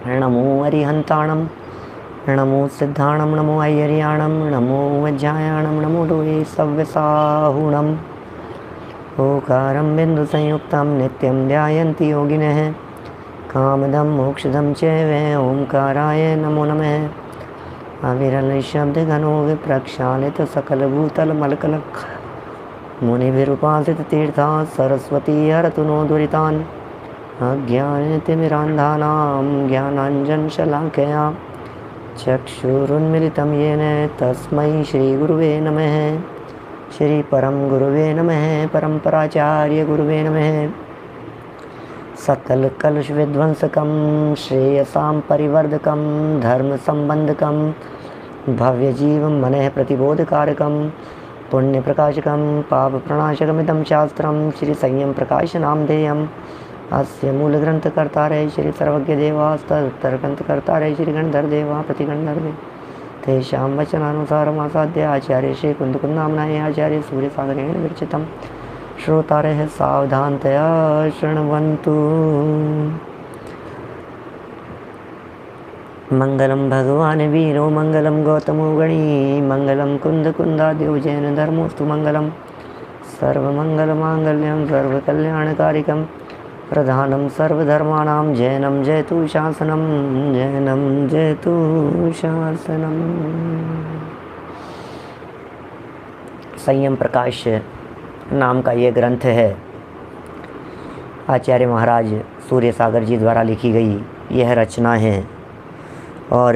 नमो अरिहंताणम, नमो सिद्धाणम, नमो ऐयर्याणम, नमो वज्रायाणम, नमो लोये सव्यसाहुणम। ओकारं बिंदु संयुक्तं नित्यं ध्यायन्ति योगिनः, कामदं मोक्षदं चैव ओंकाराय नमो नमः। अविरल शब्द घनो विप्रक्षालित सकल भूतल मलकलक, मुनिभिरुपासित तीर्था सरस्वती हरतु नो दुरितान्। अज्ञानतिमिरान्धानां ज्ञानाञ्जनशलाकया चक्षुरुन्मिलितं येन तस्मै श्रीगुरुवे नमः। श्री परम गुरुवे नमः। परम्पराचार्य गुरुवे नमः। सकल कलुष विध्वंसकं श्रेयसां परिवर्धकं धर्म संबंधकं भव्य जीवं मनः प्रतिबोधकारकं पुण्य प्रकाशकं पाप प्रणाशकमिदं शास्त्रं श्री संयम प्रकाश नामधेयम्। अस्य मूलग्रंथकर्तारः श्री सर्वज्ञ देवास्तर्कंथकर्तारः श्री गणधर देवा प्रतिगणधर देव तेषां वचनानुसारमासाद्य आचार्य श्री कुन्दकुन्दाम्नाय आचार्य सूर्यसागरेण विरचितं श्रोतारः सावधानतया शृण्वन्तु। मंगलम भगवान वीरो मंगलम गौतमो गणी मंगलम कुन्दकुन्दाद्यो जैन धर्मोस्तु मंगलम। सर्वमंगलमांगल्यं सर्वकल्याणकारिकं प्रधानं सर्वधर्माणां जैनं जयतु शासनं, जैनं जयतु शासनं। संयम प्रकाश नाम का ये ग्रंथ है, आचार्य महाराज सूर्य सागर जी द्वारा लिखी गई यह रचना है। और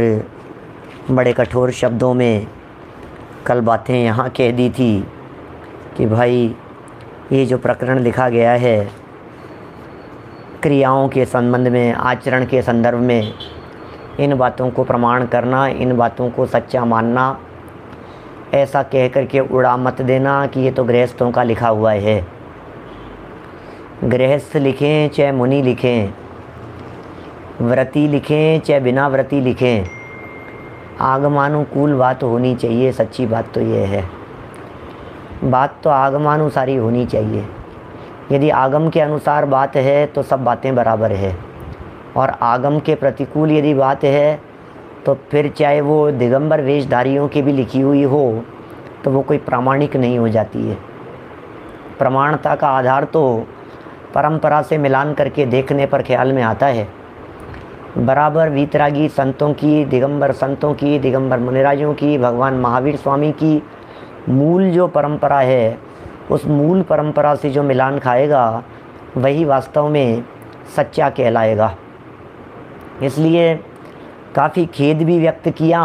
बड़े कठोर शब्दों में कल बातें यहाँ कह दी थी कि भाई ये जो प्रकरण लिखा गया है क्रियाओं के संबंध में, आचरण के संदर्भ में, इन बातों को प्रमाण करना, इन बातों को सच्चा मानना, ऐसा कह कर के उड़ा मत देना कि ये तो गृहस्थों का लिखा हुआ है। गृहस्थ लिखें चाहे मुनि लिखें, व्रती लिखें चाहे बिना व्रती लिखें, आगमानुकूल बात होनी चाहिए। सच्ची बात तो ये है, बात तो आगमानुसारी होनी चाहिए। यदि आगम के अनुसार बात है तो सब बातें बराबर है, और आगम के प्रतिकूल यदि बात है तो फिर चाहे वो दिगंबर वेशधारियों की भी लिखी हुई हो तो वो कोई प्रामाणिक नहीं हो जाती है। प्रमाणता का आधार तो परंपरा से मिलान करके देखने पर ख्याल में आता है। बराबर वीतरागी संतों की, दिगंबर संतों की, दिगंबर मुनिराजों की, भगवान महावीर स्वामी की मूल जो परंपरा है, उस मूल परंपरा से जो मिलान खाएगा वही वास्तव में सच्चा कहलाएगा। इसलिए काफ़ी खेद भी व्यक्त किया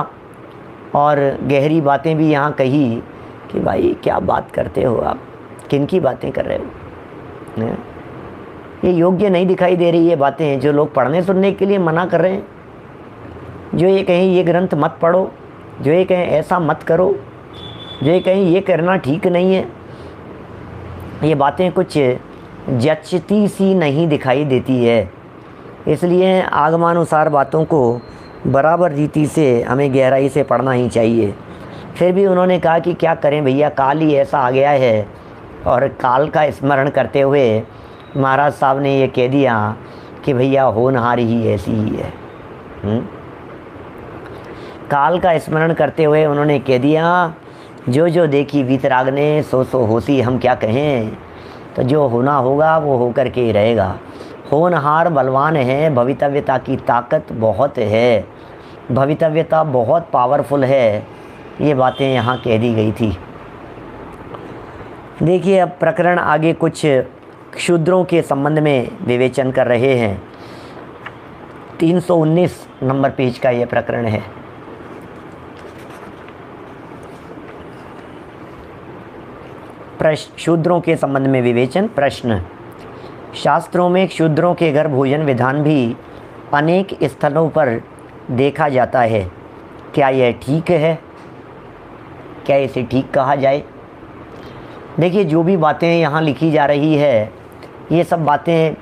और गहरी बातें भी यहाँ कही कि भाई क्या बात करते हो आप, किन की बातें कर रहे हो, ये योग्य नहीं दिखाई दे रही है बातें जो लोग पढ़ने सुनने के लिए मना कर रहे हैं। जो ये कहें ये ग्रंथ मत पढ़ो, जो ये कहें ऐसा मत करो, जो ये कहें ये करना ठीक नहीं है, ये बातें कुछ जचती सी नहीं दिखाई देती है। इसलिए आगमानुसार बातों को बराबर रीति से हमें गहराई से पढ़ना ही चाहिए। फिर भी उन्होंने कहा कि क्या करें भैया, काल ही ऐसा आ गया है। और काल का स्मरण करते हुए महाराज साहब ने ये कह दिया कि भैया होनहार ही ऐसी ही है। काल का स्मरण करते हुए उन्होंने कह दिया, जो जो देखी वीतराग ने सो सो होसी, हम क्या कहें। तो जो होना होगा वो होकर के ही रहेगा। होनहार बलवान है, भवितव्यता की ताकत बहुत है, भवितव्यता बहुत पावरफुल है। ये बातें यहाँ कह दी गई थी। देखिए अब प्रकरण आगे कुछ क्षुद्रों के संबंध में विवेचन कर रहे हैं। 319 नंबर पेज का यह प्रकरण है। शूद्रों के संबंध में विवेचन। प्रश्न, शास्त्रों में शूद्रों के घर भोजन विधान भी अनेक स्थलों पर देखा जाता है। क्या यह ठीक है? क्या इसे ठीक कहा जाए? देखिए जो भी बातें यहाँ लिखी जा रही है, ये सब बातें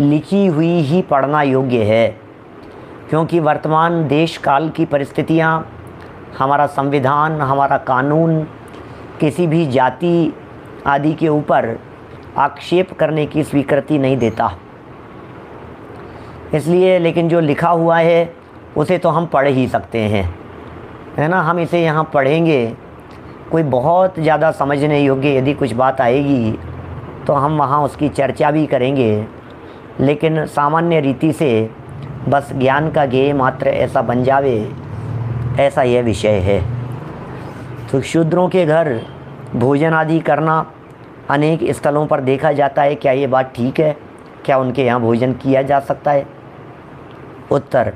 लिखी हुई ही पढ़ना योग्य है, क्योंकि वर्तमान देश काल की परिस्थितियाँ, हमारा संविधान, हमारा कानून किसी भी जाति आदि के ऊपर आक्षेप करने की स्वीकृति नहीं देता। इसलिए लेकिन जो लिखा हुआ है उसे तो हम पढ़ ही सकते हैं, है ना। हम इसे यहाँ पढ़ेंगे, कोई बहुत ज़्यादा समझने योग्य यदि कुछ बात आएगी तो हम वहाँ उसकी चर्चा भी करेंगे, लेकिन सामान्य रीति से बस ज्ञान का ज्ञेय मात्र ऐसा बन जावे, ऐसा यह विषय है। तो शूद्रों के घर भोजन आदि करना अनेक स्थलों पर देखा जाता है। क्या ये बात ठीक है? क्या उनके यहाँ भोजन किया जा सकता है? उत्तर,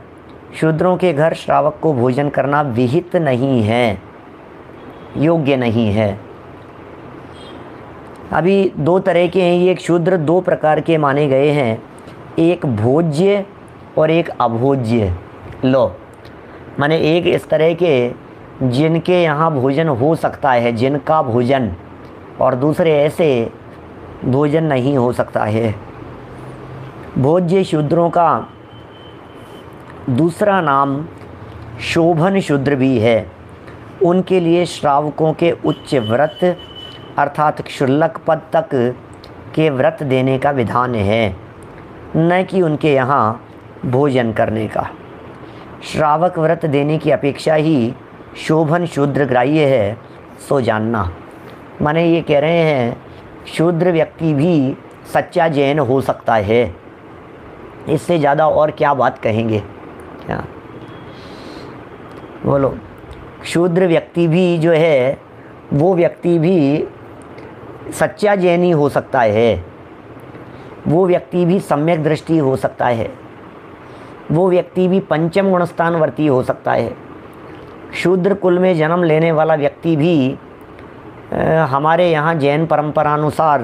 शूद्रों के घर श्रावक को भोजन करना विहित नहीं है, योग्य नहीं है। अभी दो तरह के हैं ये, एक शूद्र दो प्रकार के माने गए हैं, एक भोज्य और एक अभोज्य। लो, माने एक इस तरह के जिनके यहाँ भोजन हो सकता है, जिनका भोजन, और दूसरे ऐसे भोजन नहीं हो सकता है। भोज्य शूद्रों का दूसरा नाम शोभन शूद्र भी है। उनके लिए श्रावकों के उच्च व्रत अर्थात क्षुल्लक पद तक के व्रत देने का विधान है, न कि उनके यहाँ भोजन करने का। श्रावक व्रत देने की अपेक्षा ही शोभन शूद्र ग्राह्य है, सो जानना। माने ये कह रहे हैं शूद्र व्यक्ति भी सच्चा जैन हो सकता है, इससे ज़्यादा और क्या बात कहेंगे? क्या बोलो, शूद्र व्यक्ति भी जो है वो व्यक्ति भी सच्चा जैनी हो सकता है, वो व्यक्ति भी सम्यक दृष्टि हो सकता है, वो व्यक्ति भी पंचम गुणस्थानवर्ती हो सकता है। शूद्र कुल में जन्म लेने वाला व्यक्ति भी हमारे यहाँ जैन परंपरानुसार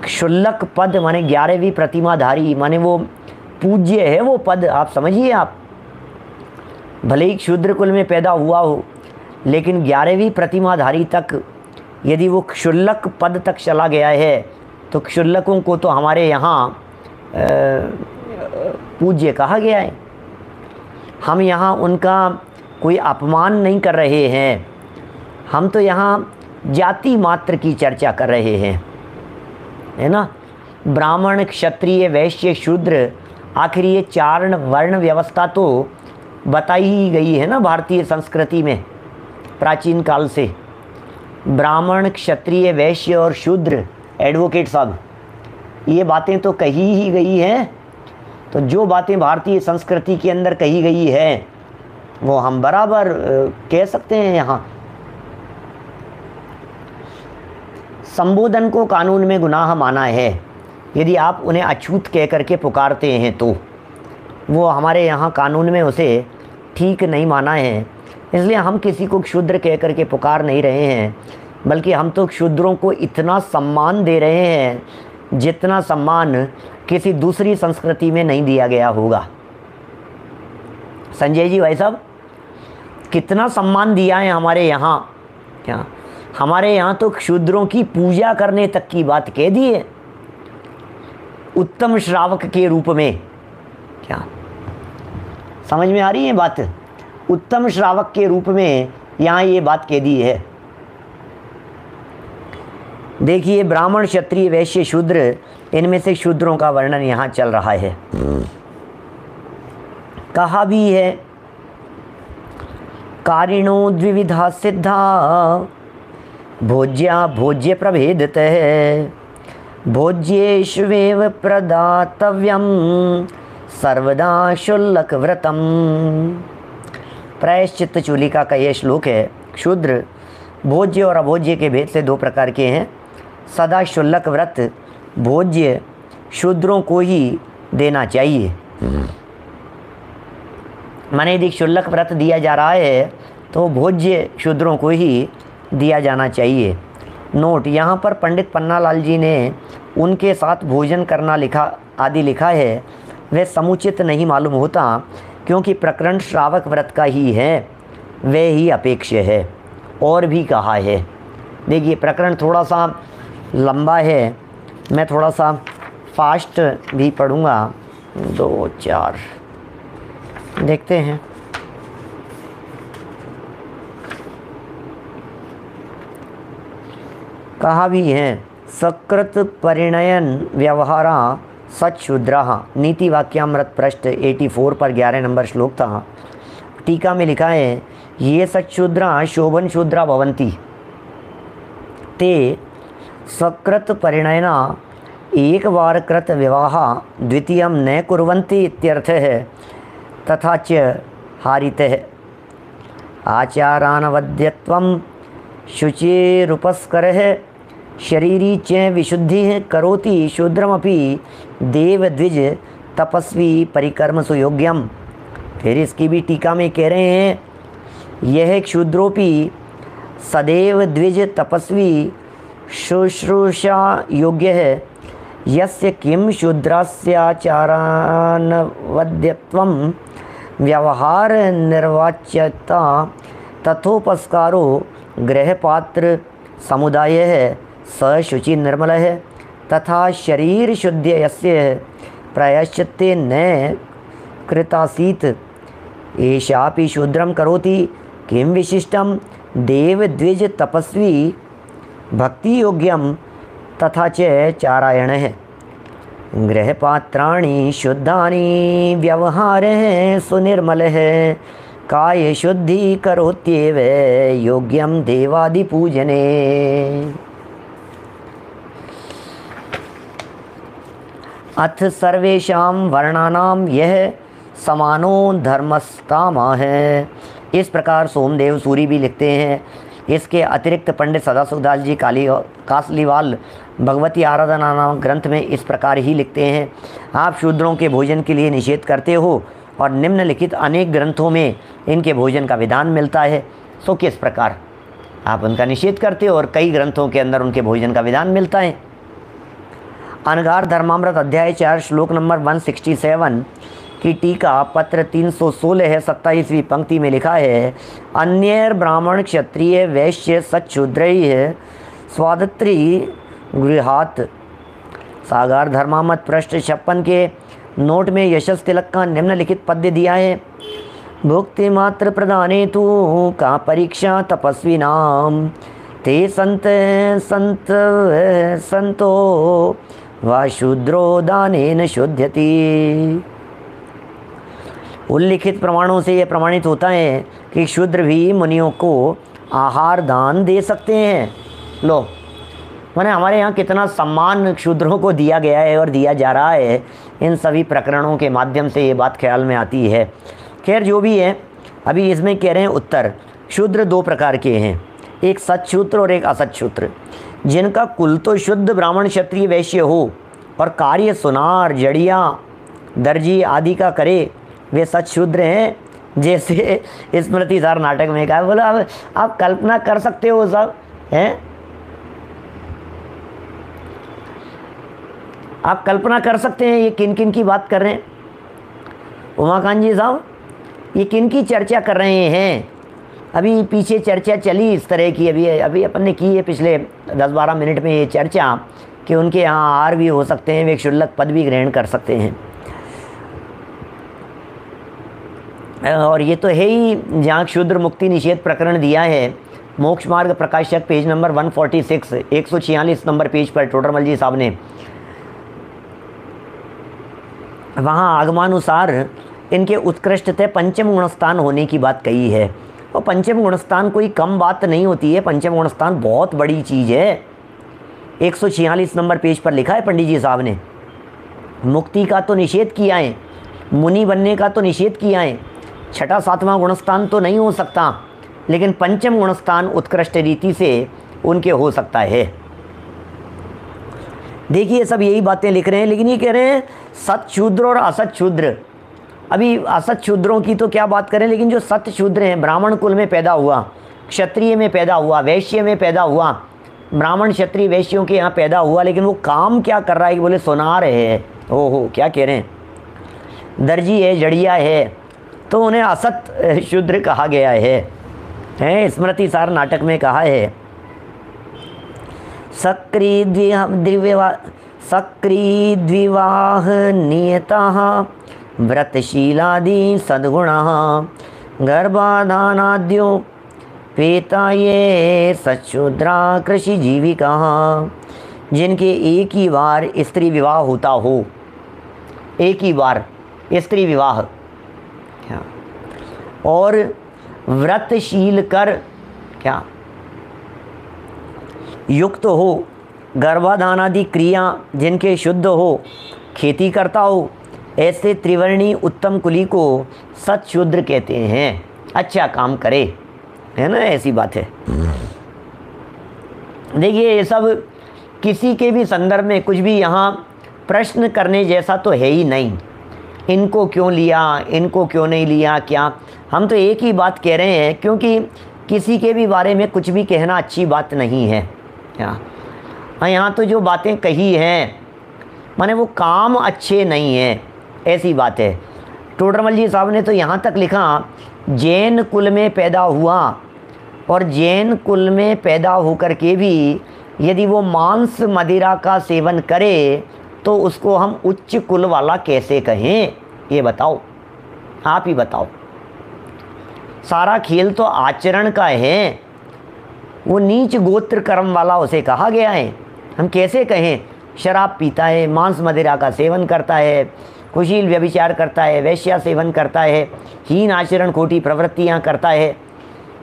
क्षुल्लक पद माने 11वीं प्रतिमाधारी, माने वो पूज्य है वो पद। आप समझिए, आप भले ही शूद्र कुल में पैदा हुआ हो, लेकिन 11वीं प्रतिमाधारी तक यदि वो क्षुल्लक पद तक चला गया है तो क्षुल्लकों को तो हमारे यहाँ पूज्य कहा गया है। हम यहाँ उनका कोई अपमान नहीं कर रहे हैं, हम तो यहाँ जाति मात्र की चर्चा कर रहे हैं, है ना। ब्राह्मण, क्षत्रिय, वैश्य, शूद्र, आखिर ये 4 वर्ण व्यवस्था तो बताई ही गई है ना भारतीय संस्कृति में प्राचीन काल से। ब्राह्मण, क्षत्रिय, वैश्य और शूद्र, एडवोकेट साहब, ये बातें तो कही ही गई हैं। तो जो बातें भारतीय संस्कृति के अंदर कही गई है वो हम बराबर कह सकते हैं। यहाँ संबोधन को कानून में गुनाह माना है, यदि आप उन्हें अछूत कह करके पुकारते हैं तो वो हमारे यहाँ कानून में उसे ठीक नहीं माना है। इसलिए हम किसी को क्षुद्र कह करके पुकार नहीं रहे हैं, बल्कि हम तो क्षुद्रों को इतना सम्मान दे रहे हैं जितना सम्मान किसी दूसरी संस्कृति में नहीं दिया गया होगा। संजय जी भाई साहब, कितना सम्मान दिया है हमारे यहाँ। क्या हमारे यहाँ तो क्षुद्रों की पूजा करने तक की बात कह दी है, उत्तम श्रावक के रूप में। क्या समझ में आ रही है बात? उत्तम श्रावक के रूप में यहाँ ये बात कह दी है। देखिए, ब्राह्मण, क्षत्रिय, वैश्य, शूद्र, इनमें से शूद्रों का वर्णन यहाँ चल रहा है। कहा भी है, कारिणो द्विविधा सिद्धा भोज्या भोज्य प्रभेदतः भोज्येष्वेव प्रदातव्यम सर्वदा शुल्लक व्रतम। प्रायश्चित्त चूलिका का यह श्लोक है। शूद्र भोज्य और अभोज्य के भेद से 2 प्रकार के हैं। सदा शुल्लक व्रत भोज्य शूद्रों को ही देना चाहिए। माने यदि शुल्लक व्रत दिया जा रहा है तो भोज्य शूद्रों को ही दिया जाना चाहिए। नोट, यहाँ पर पंडित पन्नालाल जी ने उनके साथ भोजन करना लिखा है, वह समुचित नहीं मालूम होता, क्योंकि प्रकरण श्रावक व्रत का ही है, वह ही अपेक्ष है। और भी कहा है, देखिए प्रकरण थोड़ा सा लंबा है, मैं थोड़ा सा फास्ट भी पढ़ूँगा। 2 4 देखते हैं। कहा भी है, सकृत परिणयन व्यवहारा सच्छूद्रः नीति वाक्यामृत पृष्ठ 84 पर 11 नंबर श्लोक था। टीका में लिखा है ये सच्छूद्रा शोभन शूद्रा भवन्ति ते स्वकृत परिणयना एक बार कृत विवाह द्वितीय न कुर्वन्ति इत्यर्थः तथा च हारितः आचारानवद्यत्वं शुचिरूपस्करः शरीरी च विशुद्धि करोति शूद्रमपि देवद्विज तपस्वी परिकर्मसु योग्यम। फिर इसकी भी टीका में कह रहे हैं यह क्षुद्रोपि सदैव द्विज तपस्वी शुश्रूषा योग्य है यस्य किम शूद्रस्याचारानवद्यत्वं व्यवहार निर्वाच्यता तथोपस्कारो गृहपात्र समुदाय है स शुचि निर्मल है तथा शरीर शुद्ध यस्य प्रायश्चित्ते न कृतासीत एषापि शूद्रम करोति किं विशिष्टम देव द्विज तपस्वी भक्ति योग्यम तथा च चारायण है गृहपात्राणि शुद्धानि व्यवहार सुनिर्मल है काय शुद्धि करोत्येव योग्यम देवादि पूजने। अथ सर्वेषां वर्णानां यह समानो धर्मस्तामा है। इस प्रकार सोमदेव सूरी भी लिखते हैं। इसके अतिरिक्त पंडित सदाशिवदास जी कासलीवाल भगवती आराधना नामक ग्रंथ में इस प्रकार ही लिखते हैं आप शूद्रों के भोजन के लिए निषेध करते हो और निम्नलिखित अनेक ग्रंथों में इनके भोजन का विधान मिलता है। सो किस प्रकार आप उनका निषेध करते हो और कई ग्रंथों के अंदर उनके भोजन का विधान मिलता है। अनगार धर्मामृत अध्याय 4 श्लोक नंबर 167 की टीका पत्र 316 है 27वीं पंक्ति में लिखा है अन्य ब्राह्मण क्षत्रिय वैश्य सच्छूद्रैः स्वादत्री गृहात। सागार धर्मामृत पृष्ठ 56 के नोट में यशस तिलक का निम्नलिखित पद्य दिया है भुक्ति मात्र प्रदाने तु का परीक्षा तपस्विनाम ते संतो वा शूद्रो दानेन शुध्यति। उल्लिखित प्रमाणों से यह प्रमाणित होता है कि शूद्र भी मुनियों को आहार दान दे सकते हैं। लो माने हमारे यहाँ कितना सम्मान शूद्रों को दिया गया है और दिया जा रहा है। इन सभी प्रकरणों के माध्यम से ये बात ख्याल में आती है। खैर जो भी है अभी इसमें कह रहे हैं उत्तर शूद्र दो प्रकार के हैं एक सच्छूद्र और एक असच्छूद्र। जिनका कुल तो शुद्ध ब्राह्मण क्षत्रिय वैश्य हो और कार्य सुनार जड़िया दर्जी आदि का करे वे सच्छूद्र हैं। जैसे स्मृति सार नाटक में कहा बोला आप कल्पना कर सकते हो सब हैं आप कल्पना कर सकते हैं ये किन किन की बात कर रहे हैं। उमाकांत जी साहब ये किन की चर्चा कर रहे हैं। अभी पीछे चर्चा चली इस तरह की अभी अपन ने की है पिछले 10-12 मिनट में ये चर्चा कि उनके यहाँ आहार भी हो सकते हैं वे क्षुल्लक पद भी ग्रहण कर सकते हैं। और ये तो है ही जहाँ क्षुद्र मुक्ति निषेध प्रकरण दिया है मोक्ष मार्ग प्रकाशक पेज नंबर 146 146 नंबर पेज पर टोडरमल जी साहब ने वहाँ आगमानुसार इनके उत्कृष्टतः पंचम गुणस्थान होने की बात कही है। और पंचम गुणस्थान कोई कम बात नहीं होती है। पंचम गुणस्थान बहुत बड़ी चीज़ है। 146 नंबर पेज पर लिखा है पंडित जी साहब ने मुक्ति का तो निषेध किया है मुनि बनने का तो निषेध किया है। छठा सातवां गुणस्थान तो नहीं हो सकता लेकिन पंचम गुणस्थान उत्कृष्ट रीति से उनके हो सकता है। देखिए सब यही बातें लिख रहे हैं लेकिन ये कह रहे हैं सतशूद्र और असतशूद्र। अभी असतशूद्रों की तो क्या बात करें लेकिन जो सतशूद्र हैं ब्राह्मण कुल में पैदा हुआ क्षत्रिय में पैदा हुआ वैश्य में पैदा हुआ ब्राह्मण क्षत्रिय वैश्यों के यहाँ पैदा हुआ लेकिन वो काम क्या कर रहा है कि बोले सुनार है ओहो क्या कह रहे हैं दर्जी है जड़िया है तो उन्हें असत शूद्र कहा गया है। स्मृति सार नाटक में कहा है सक्री द्विवाह नियताः व्रतशीलादि सद्गुणाः गर्भाधानाद्यो पेता ये सच्छूद्रा कृषि जीविकाः। जिनके एक ही बार स्त्री विवाह होता हो एक ही बार स्त्री विवाह। क्या? और व्रतशील कर क्या युक्त हो, गर्भाधान आदि क्रिया जिनके शुद्ध हो, खेती करता हो, ऐसे त्रिवर्णी उत्तम कुली को सत्शूद्र कहते हैं। अच्छा काम करे, है ना, ऐसी बात है। देखिए ये सब किसी के भी संदर्भ में कुछ भी यहाँ प्रश्न करने जैसा तो है ही नहीं। इनको क्यों लिया, इनको क्यों नहीं लिया, क्या, हम तो एक ही बात कह रहे हैं, क्योंकि किसी के भी बारे में कुछ भी कहना अच्छी बात नहीं है। यहाँ तो जो बातें कही हैं माने वो काम अच्छे नहीं हैं, ऐसी बात है। टोडरमल जी साहब ने तो यहाँ तक लिखा, जैन कुल में पैदा हुआ और जैन कुल में पैदा होकर के भी यदि वो मांस मदिरा का सेवन करे तो उसको हम उच्च कुल वाला कैसे कहें? ये बताओ, आप ही बताओ। सारा खेल तो आचरण का है, वो नीच गोत्र कर्म वाला उसे कहा गया है। हम कैसे कहें? शराब पीता है, मांस मदिरा का सेवन करता है, कुशील व्यभिचार करता है, वैश्या सेवन करता है, हीन आचरण खोटी प्रवृत्तियां करता है,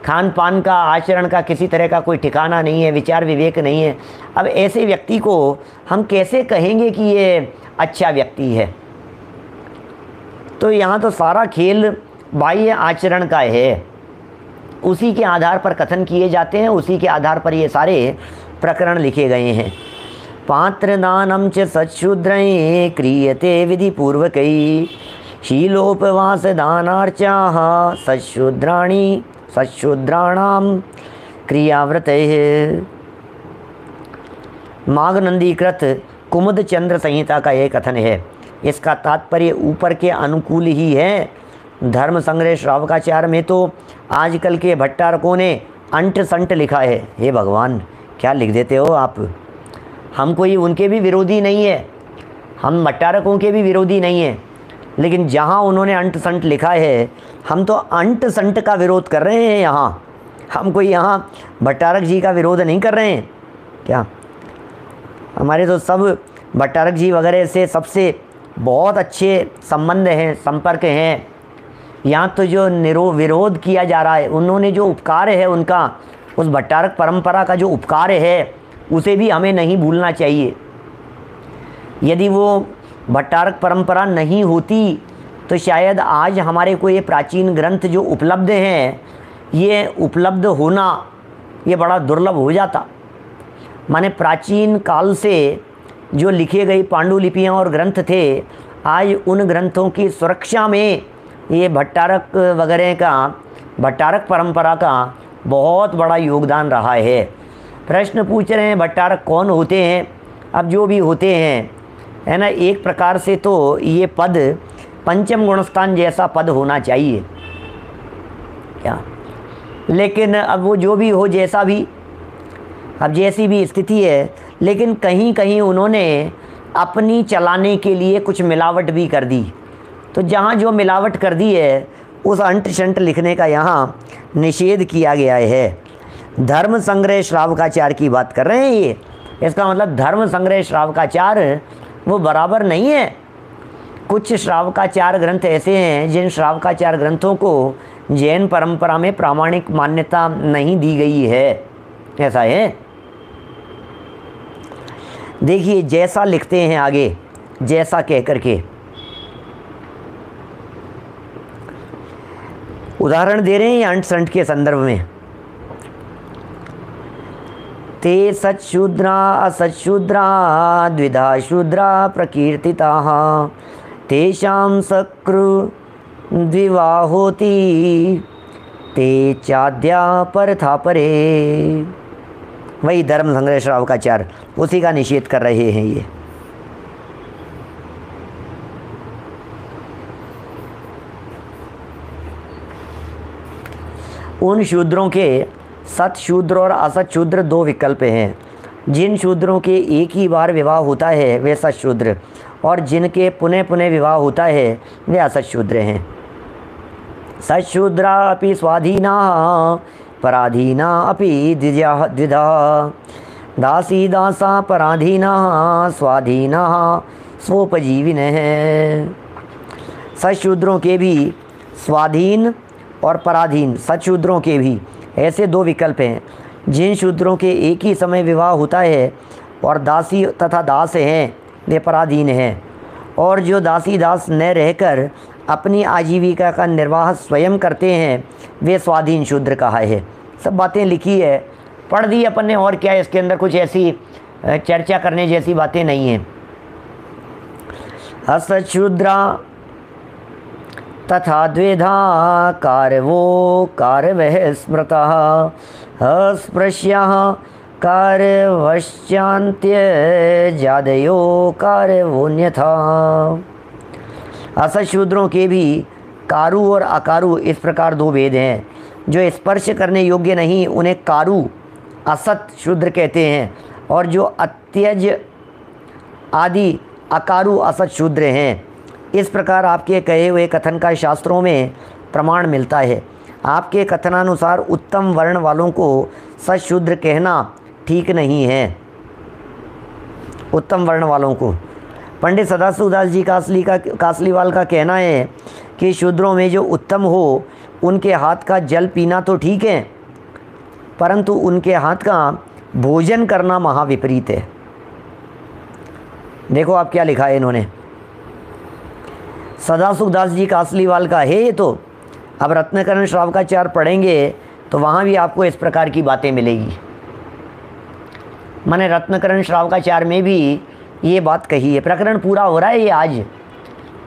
खान पान का आचरण का किसी तरह का कोई ठिकाना नहीं है, विचार विवेक नहीं है। अब ऐसे व्यक्ति को हम कैसे कहेंगे कि ये अच्छा व्यक्ति है? तो यहाँ तो सारा खेल बाह्य आचरण का है, उसी के आधार पर कथन किए जाते हैं, उसी के आधार पर ये सारे प्रकरण लिखे गए हैं। पात्रदानम च सच्छूद्रैः क्रियते विधि पूर्वकैः शीलोपवास दानार्चाः सच्छूद्राणां क्रियाव्रतैः। माघनंदीकृत कुमुद चंद्र संहिता का यह कथन है। इसका तात्पर्य ऊपर के अनुकूल ही है। धर्म संग्रह श्रावकाचार में तो आजकल के भट्टारकों ने अंट संट लिखा है। हे भगवान, क्या लिख देते हो आप। हम कोई उनके भी विरोधी नहीं है, हम भट्टारकों के भी विरोधी नहीं है, लेकिन जहाँ उन्होंने अंट संट लिखा है हम तो अंट संट का विरोध कर रहे हैं। यहाँ हम कोई यहाँ भट्टारक जी का विरोध नहीं कर रहे हैं क्या? हमारे तो सब भट्टारक जी वगैरह से सबसे बहुत अच्छे संबंध हैं, संपर्क हैं। यहाँ तो जो विरोध किया जा रहा है, उन्होंने जो उपकार है उनका, उस भट्टारक परंपरा का जो उपकार है उसे भी हमें नहीं भूलना चाहिए। यदि वो भट्टारक परंपरा नहीं होती तो शायद आज हमारे को ये प्राचीन ग्रंथ जो उपलब्ध हैं, ये उपलब्ध होना ये बड़ा दुर्लभ हो जाता। माने प्राचीन काल से जो लिखे गए पांडुलिपियाँ और ग्रंथ थे, आज उन ग्रंथों की सुरक्षा में ये भट्टारक वगैरह का, भट्टारक परंपरा का बहुत बड़ा योगदान रहा है। प्रश्न पूछ रहे हैं भट्टारक कौन होते हैं? अब जो भी होते हैं, है ना, एक प्रकार से तो ये पद पंचम गुणस्थान जैसा पद होना चाहिए क्या? लेकिन अब वो जो भी हो, जैसा भी, अब जैसी भी स्थिति है, लेकिन कहीं कहीं उन्होंने अपनी चलाने के लिए कुछ मिलावट भी कर दी। तो जहाँ जो मिलावट कर दी है उस अंट शंट लिखने का यहाँ निषेध किया गया है। धर्म संग्रह श्रावकाचार की बात कर रहे हैं ये। इसका मतलब धर्म संग्रह श्रावकाचार वो बराबर नहीं है। कुछ श्रावकाचार ग्रंथ ऐसे हैं जिन श्रावकाचार ग्रंथों को जैन परंपरा में प्रामाणिक मान्यता नहीं दी गई है। ऐसा है। देखिए जैसा लिखते हैं आगे, जैसा कह करके उदाहरण दे रहे हैं अंट संट के संदर्भ में। ते सच्छूद्रा असच्छूद्रा द्विधा शूद्रा प्रकीर्तिताः तेषां सकृ द्विवाहोति ते चाद्या परथा परे। वही धर्म संग्रह श्रावकाचार, उसी का निषेध कर रहे हैं ये। उन शूद्रों के सत शूद्र और असत शूद्र दो विकल्प हैं। जिन शूद्रों के एक ही बार विवाह होता है वे सत शूद्र, और जिनके पुनः पुनः विवाह होता है वे असत शूद्र हैं। सत शूद्रा अपि स्वाधीना पराधीना अपि द्विधा दासी दासा पराधीना स्वाधीना स्वोपजीविन है। सशूद्रों के भी स्वाधीन और पराधीन, सशूद्रों के भी ऐसे दो विकल्प हैं। जिन शूद्रों के एक ही समय विवाह होता है और दासी तथा दास हैं वे पराधीन हैं, और जो दासी दास न रहकर अपनी आजीविका का निर्वाह स्वयं करते हैं वे स्वाधीन शूद्र कहा है। सब बातें लिखी है, पढ़ दी अपन ने, और क्या इसके अंदर कुछ ऐसी चर्चा करने जैसी बातें नहीं हैं। असशूद्रा तथा द्वेधा कारवो कारवः स्मृतः अस्पृश्यः कारवश्चान्त्य जादयो कारवोन्यथा। असशूद्रों के भीकारु और अकारु इस प्रकार दो भेद हैं। जो स्पर्श करने योग्य नहीं उन्हेंकारु असत शूद्र कहते हैं, और जो अत्यज आदि अकारु असत शूद्र हैं। इस प्रकार आपके कहे हुए कथन का शास्त्रों में प्रमाण मिलता है। आपके कथनानुसार उत्तम वर्ण वालों को सशूद्र कहना ठीक नहीं है। उत्तम वर्ण वालों को पंडित सदाशिवदास जी कासलीवाल का कहना है कि शूद्रों में जो उत्तम हो उनके हाथ का जल पीना तो ठीक है, परंतु उनके हाथ का भोजन करना महाविपरीत है। देखो आप क्या लिखा है इन्होंने, सदाशिवदास जी कासलीवाल का है ये तो। अब रत्नकरण श्रावकाचार पढ़ेंगे तो वहाँ भी आपको इस प्रकार की बातें मिलेगी। मैंने रत्नकरण श्रावकाचार में भी ये बात कही है। प्रकरण पूरा हो रहा है ये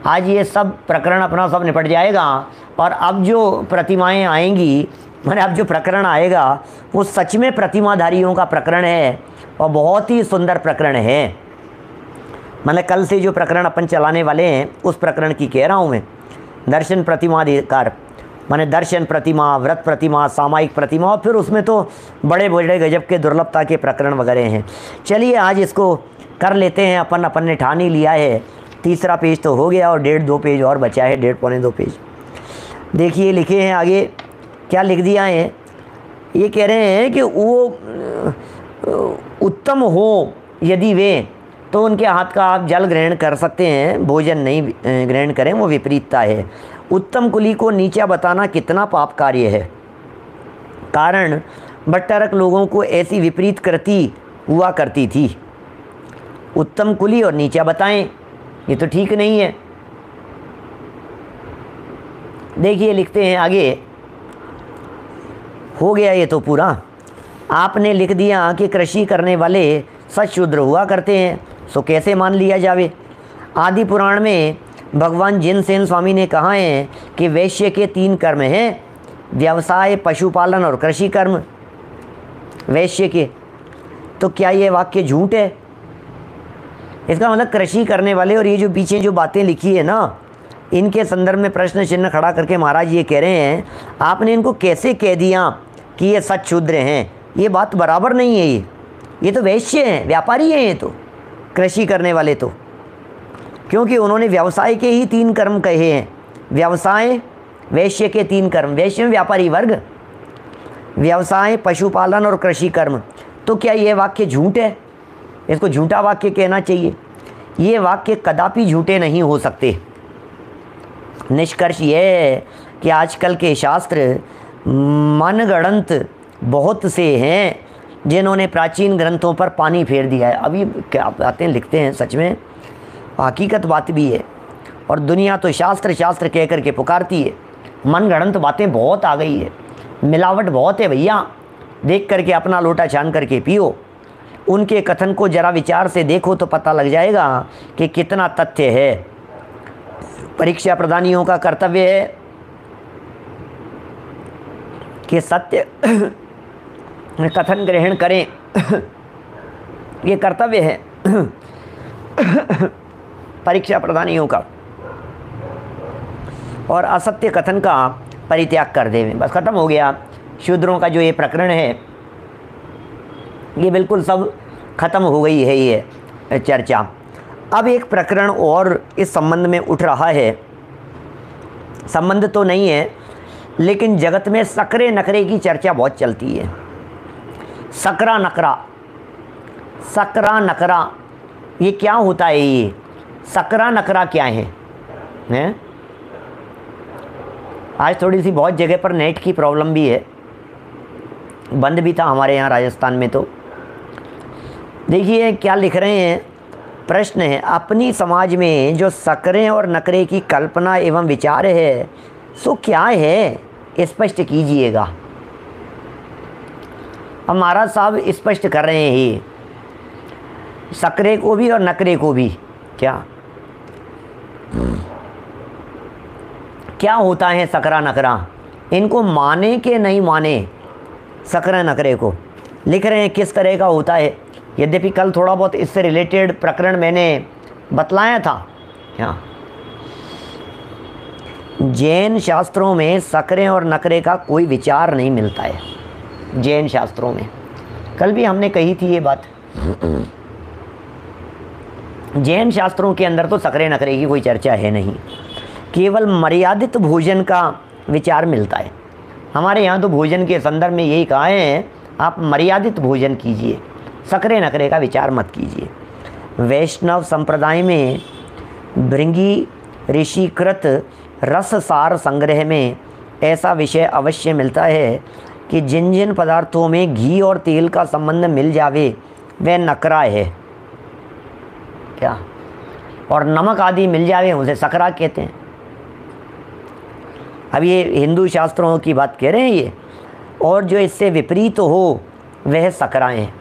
आज ये सब प्रकरण अपना सब निपट जाएगा, और अब जो प्रतिमाएं आएंगी, मैंने अब जो प्रकरण आएगा वो सच में प्रतिमाधारियों का प्रकरण है और बहुत ही सुंदर प्रकरण है। मैंने कल से जो प्रकरण अपन चलाने वाले हैं उस प्रकरण की कह रहा हूँ मैं। दर्शन प्रतिमाधिकार, माने दर्शन प्रतिमा, व्रत प्रतिमा, सामायिक प्रतिमा, और फिर उसमें तो बड़े बड़े गजब के दुर्लभता के प्रकरण वगैरह हैं। चलिए आज इसको कर लेते हैं। अपन ने ठान ही लिया है। तीसरा पेज तो हो गया और 1.5-2 पेज और बचा है, 1.5-2 पेज। देखिए लिखे हैं आगे, क्या लिख दिया है। ये कह रहे हैं कि वो उत्तम हो यदि वे, तो उनके हाथ का आप जल ग्रहण कर सकते हैं, भोजन नहीं ग्रहण करें, वो विपरीतता है। उत्तम कुली को नीचा बताना कितना पाप कार्य है। कारण भट्टारक लोगों को ऐसी विपरीत कृति हुआ करती थी। उत्तम कुली और नीचा बताएं, ये तो ठीक नहीं है। देखिए लिखते हैं आगे, हो गया ये तो पूरा। आपने लिख दिया कि कृषि करने वाले सशूद्र हुआ करते हैं, सो कैसे मान लिया जावे। आदि पुराण में भगवान जिनसेन स्वामी ने कहा है कि वैश्य के 3 कर्म हैं, व्यवसाय, पशुपालन और कृषि कर्म। वैश्य के, तो क्या ये वाक्य झूठ है? इसका मतलब कृषि करने वाले, और ये जो पीछे जो बातें लिखी है ना, इनके संदर्भ में प्रश्न चिन्ह खड़ा करके महाराज ये कह रहे हैं आपने इनको कैसे कह दिया कि ये सच शूद्र हैं। ये बात बराबर नहीं है। ये तो वैश्य हैं, व्यापारी हैं ये तो, कृषि करने वाले तो, क्योंकि उन्होंने व्यवसाय के ही 3 कर्म कहे हैं। व्यवसाय, वैश्य के 3 कर्म, वैश्य में व्यापारी वर्ग, व्यवसाय, पशुपालन और कृषि कर्म। तो क्या ये वाक्य झूठ है? इसको झूठा वाक्य कहना चाहिए। ये वाक्य कदापि झूठे नहीं हो सकते। निष्कर्ष ये है कि आजकल के शास्त्र मनगढ़ंत बहुत से हैं जिन्होंने प्राचीन ग्रंथों पर पानी फेर दिया है। अभी क्या बातें लिखते हैं, सच में हकीकत बात भी है। और दुनिया तो शास्त्र शास्त्र कह करके पुकारती है। मनगढ़ंत बातें बहुत आ गई है, मिलावट बहुत है भैया। देख करके अपना लोटा छान करके पियो। उनके कथन को जरा विचार से देखो तो पता लग जाएगा कि कितना तथ्य है। परीक्षा प्रदानियों का कर्तव्य है कि सत्य कथन ग्रहण करें, ये कर्तव्य है परीक्षा प्रदानियों का, और असत्य कथन का परित्याग कर देवें। बस खत्म हो गया। शूद्रों का जो ये प्रकरण है ये बिल्कुल सब खत्म हो गई है ये चर्चा। अब एक प्रकरण और इस संबंध में उठ रहा है। संबंध तो नहीं है, लेकिन जगत में सकरे नकरे की चर्चा बहुत चलती है। सकरा नकरा, सकरा नकरा, ये क्या होता है? सकरा नकरा क्या है? हैं? आज थोड़ी सी बहुत जगह पर नेट की प्रॉब्लम भी है, बंद भी था हमारे यहाँ राजस्थान में। तो देखिए क्या लिख रहे हैं, प्रश्न है, अपनी समाज में जो सकरे और नकरे की कल्पना एवं विचार है सो क्या है, स्पष्ट कीजिएगा। अब महाराज साहब स्पष्ट कर रहे हैं ही, सकरे को भी और नकरे को भी। क्या होता है सकरा नकरा, इनको माने कि नहीं माने सकरा नकरे को, लिख रहे हैं किस तरह का होता है। यद्यपि कल थोड़ा बहुत इससे रिलेटेड प्रकरण मैंने बतलाया था। जैन शास्त्रों में सकरे और नकरे का कोई विचार नहीं मिलता है। जैन शास्त्रों में कल भी हमने कही थी ये बात। जैन शास्त्रों के अंदर तो सकरे नकरे की कोई चर्चा है नहीं, केवल मर्यादित भोजन का विचार मिलता है। हमारे यहाँ तो भोजन के संदर्भ में यही कहा है, आप मर्यादित भोजन कीजिए, सकरे नकरे का विचार मत कीजिए। वैष्णव संप्रदाय में भृंगी ऋषिकृत रससार संग्रह में ऐसा विषय अवश्य मिलता है कि जिन जिन पदार्थों में घी और तेल का संबंध मिल जावे वह नकरा है। क्या? और नमक आदि मिल जावे उसे सकरा कहते हैं। अब ये हिंदू शास्त्रों की बात कह रहे हैं ये, और जो इससे विपरीत हो वह सकराएं हैं।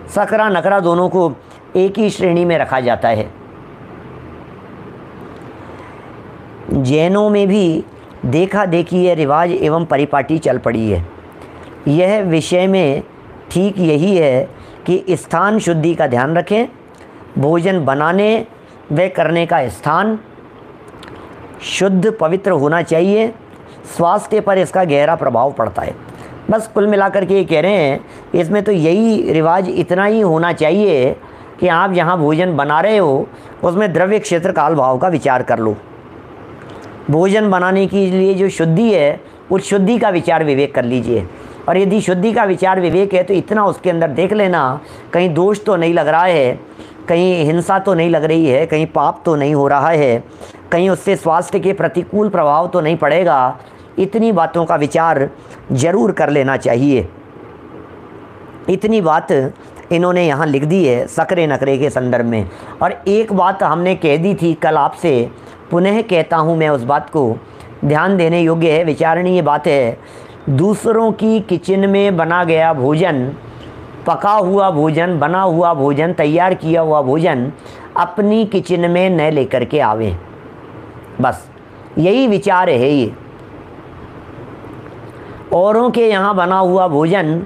सकरा नकरा दोनों को एक ही श्रेणी में रखा जाता है। जैनों में भी देखा देखी यह रिवाज एवं परिपाटी चल पड़ी है। यह विषय में ठीक यही है कि स्थान शुद्धि का ध्यान रखें, भोजन बनाने व करने का स्थान शुद्ध पवित्र होना चाहिए, स्वास्थ्य पर इसका गहरा प्रभाव पड़ता है। बस कुल मिलाकर के ये कह रहे हैं, इसमें तो यही रिवाज इतना ही होना चाहिए कि आप जहाँ भोजन बना रहे हो उसमें द्रव्य क्षेत्र काल भाव का विचार कर लो। भोजन बनाने के लिए जो शुद्धि है उस शुद्धि का विचार विवेक कर लीजिए, और यदि शुद्धि का विचार विवेक है तो इतना उसके अंदर देख लेना, कहीं दोष तो नहीं लग रहा है, कहीं हिंसा तो नहीं लग रही है, कहीं पाप तो नहीं हो रहा है, कहीं उससे स्वास्थ्य के प्रतिकूल प्रभाव तो नहीं पड़ेगा। इतनी बातों का विचार जरूर कर लेना चाहिए। इतनी बात इन्होंने यहाँ लिख दी है सकरे नकरे के संदर्भ में। और एक बात हमने कह दी थी कल आपसे, पुनः कहता हूँ मैं उस बात को, ध्यान देने योग्य है, विचारणीय बात है। दूसरों की किचन में बना गया भोजन, पका हुआ भोजन, बना हुआ भोजन, तैयार किया हुआ भोजन अपनी किचन में न लेकर के आवे। बस यही विचार है ये। औरों के यहाँ बना हुआ भोजन